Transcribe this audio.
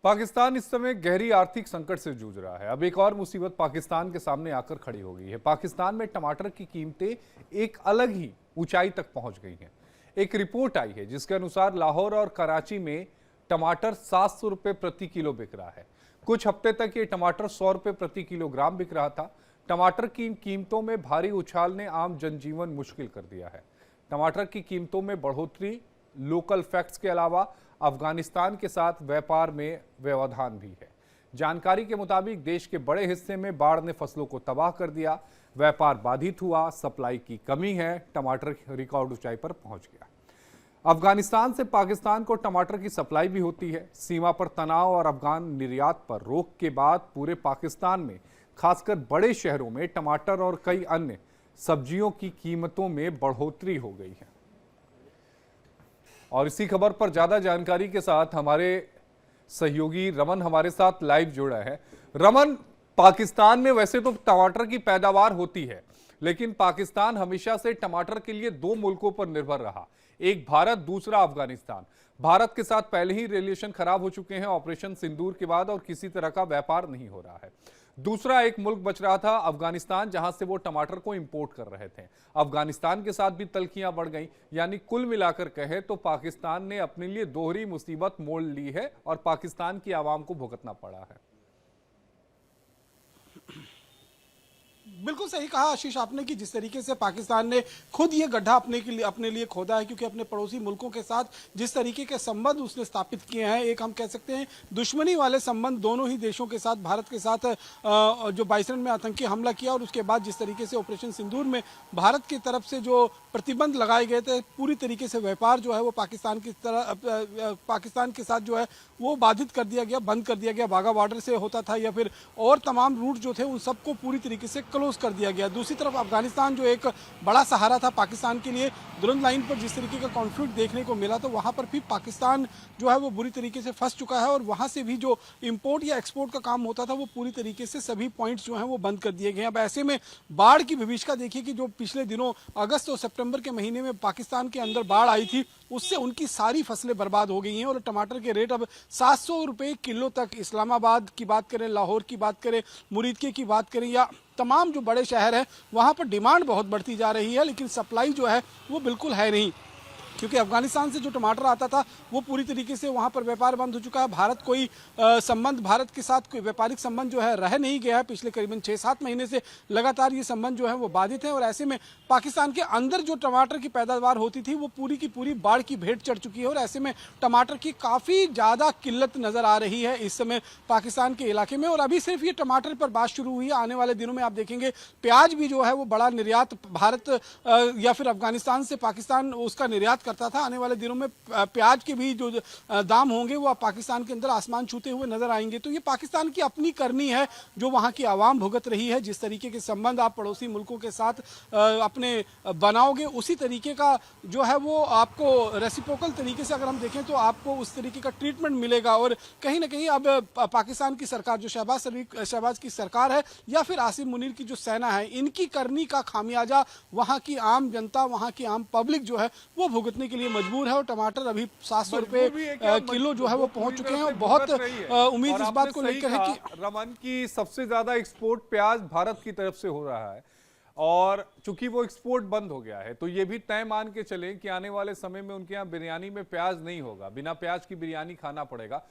पाकिस्तान इस समय गहरी आर्थिक संकट से जूझ रहा है। अब एक और मुसीबत पाकिस्तान के सामने आकर खड़ी हो गई है। पाकिस्तान में टमाटर की कीमतें एक अलग ही ऊंचाई तक पहुंच गई हैं। एक रिपोर्ट आई है जिसके अनुसार लाहौर और कराची में टमाटर 700 रुपए प्रति किलो बिक रहा है। कुछ हफ्ते तक ये टमाटर 100 रुपए प्रति किलोग्राम बिक रहा था। टमाटर की इन कीमतों में भारी उछाल ने आम जनजीवन मुश्किल कर दिया है। टमाटर की कीमतों में बढ़ोतरी लोकल फैक्ट्स के अलावा अफगानिस्तान के साथ व्यापार में व्यवधान भी है। जानकारी के मुताबिक देश के बड़े हिस्से में बाढ़ ने फसलों को तबाह कर दिया, व्यापार बाधित हुआ, सप्लाई की कमी है, टमाटर रिकॉर्ड ऊंचाई पर पहुंच गया। अफगानिस्तान से पाकिस्तान को टमाटर की सप्लाई भी होती है। सीमा पर तनाव और अफगान निर्यात पर रोक के बाद पूरे पाकिस्तान में खासकर बड़े शहरों में टमाटर और कई अन्य सब्जियों की कीमतों में बढ़ोतरी हो गई है। और इसी खबर पर ज्यादा जानकारी के साथ हमारे सहयोगी रमन हमारे साथ लाइव जुड़ा है। रमन, पाकिस्तान में वैसे तो टमाटर की पैदावार होती है, लेकिन पाकिस्तान हमेशा से टमाटर के लिए दो मुल्कों पर निर्भर रहा, एक भारत, दूसरा अफगानिस्तान। भारत के साथ पहले ही रिलेशन खराब हो चुके हैं ऑपरेशन सिंदूर के बाद और किसी तरह का व्यापार नहीं हो रहा है। दूसरा एक मुल्क बच रहा था अफगानिस्तान, जहां से वो टमाटर को इंपोर्ट कर रहे थे। अफगानिस्तान के साथ भी तल्खियां बढ़ गईं, यानी कुल मिलाकर कहे तो पाकिस्तान ने अपने लिए दोहरी मुसीबत मोल ली है और पाकिस्तान की आवाम को भुगतना पड़ा है। बिल्कुल सही कहा आशीष आपने कि जिस तरीके से पाकिस्तान ने खुद ये गड्ढा अपने लिए खोदा है, क्योंकि अपने पड़ोसी मुल्कों के साथ जिस तरीके के संबंध उसने स्थापित किए हैं, एक हम कह सकते हैं दुश्मनी वाले संबंध दोनों ही देशों के साथ, भारत के साथ जो 22 में आतंकी हमला किया और उसके बाद जिस तरीके से ऑपरेशन सिंदूर में भारत की तरफ से जो प्रतिबंध लगाए गए थे, पूरी तरीके से व्यापार जो है वो पाकिस्तान के साथ जो है वो बाधित कर दिया गया, बंद कर दिया गया। वाघा बॉर्डर से होता था या फिर और तमाम रूट जो थे उन सबको पूरी तरीके से क्लोज कर दिया गया। दूसरी तरफ अफगानिस्तान जो एक बड़ा सहारा था पाकिस्तान के लिए, दुरंत लाइन पर जिस तरीके का कॉन्फ्लिक्ट देखने को मिला तो वहां पर भी पाकिस्तान जो है वो बुरी तरीके से फंस चुका है और वहां से भी जो इंपोर्ट या एक्सपोर्ट का काम होता था वो पूरी तरीके से सभी पॉइंट्स जो हैं वो बंद कर दिए गए हैं। अब ऐसे में बाढ़ की विभीषिका देखिए कि जो पिछले दिनों अगस्त और सितंबर के महीने में पाकिस्तान के अंदर बाढ़ आई थी, उससे उनकी सारी फसलें बर्बाद हो गई हैं और टमाटर के रेट अब 700 रुपए किलो तक, इस्लामाबाद की बात करें, लाहौर की बात करें, मुरीदके की बात करें या तमाम जो बड़े शहर हैं वहां पर डिमांड बहुत बढ़ती जा रही है, लेकिन सप्लाई जो है वो बिल्कुल है नहीं, क्योंकि अफगानिस्तान से जो टमाटर आता था वो पूरी तरीके से वहाँ पर व्यापार बंद हो चुका है। भारत भारत के साथ कोई व्यापारिक संबंध जो है रह नहीं गया है। पिछले करीबन 6-7 महीने से लगातार ये संबंध जो है वो बाधित है और ऐसे में पाकिस्तान के अंदर जो टमाटर की पैदावार होती थी वो पूरी की पूरी बाढ़ की भेंट चढ़ चुकी है और ऐसे में टमाटर की काफ़ी ज़्यादा किल्लत नज़र आ रही है इस समय पाकिस्तान के इलाके में। और अभी सिर्फ ये टमाटर पर बात शुरू हुई है, आने वाले दिनों में आप देखेंगे प्याज भी जो है वो बड़ा निर्यात भारत या फिर अफगानिस्तान से पाकिस्तान उसका निर्यात करता था। आने वाले दिनों में प्याज के भी जो दाम होंगे वो पाकिस्तान के अंदर आसमान छूते हुए नजर आएंगे। तो ये पाकिस्तान की अपनी करनी है जो वहां की आवाम भुगत रही है। जिस तरीके के संबंध आप पड़ोसी मुल्कों के साथ अपने बनाओगे उसी तरीके का जो है वो आपको रेसिप्रोकल तरीके से अगर हम देखें तो आपको उस तरीके का ट्रीटमेंट मिलेगा। और कहीं ना कहीं अब पाकिस्तान की सरकार जो शहबाज की सरकार है या फिर आसिम मुनीर की जो सेना है, इनकी करनी का खामियाजा वहां की आम जनता, वहां की आम पब्लिक जो है वो भुगतने के लिए मजबूर है। और टमाटर अभी 700 रुपए किलो जो है वो पहुंच चुके हैं और बहुत उम्मीद इस बात को लेकर है कि रमन की सबसे ज्यादा एक्सपोर्ट प्याज भारत की तरफ से हो रहा है और चूंकि वो एक्सपोर्ट बंद हो गया है तो ये भी तय मान के चलें कि आने वाले समय में उनके यहाँ बिरयानी में प्याज नहीं होगा, बिना प्याज की बिरयानी खाना पड़ेगा।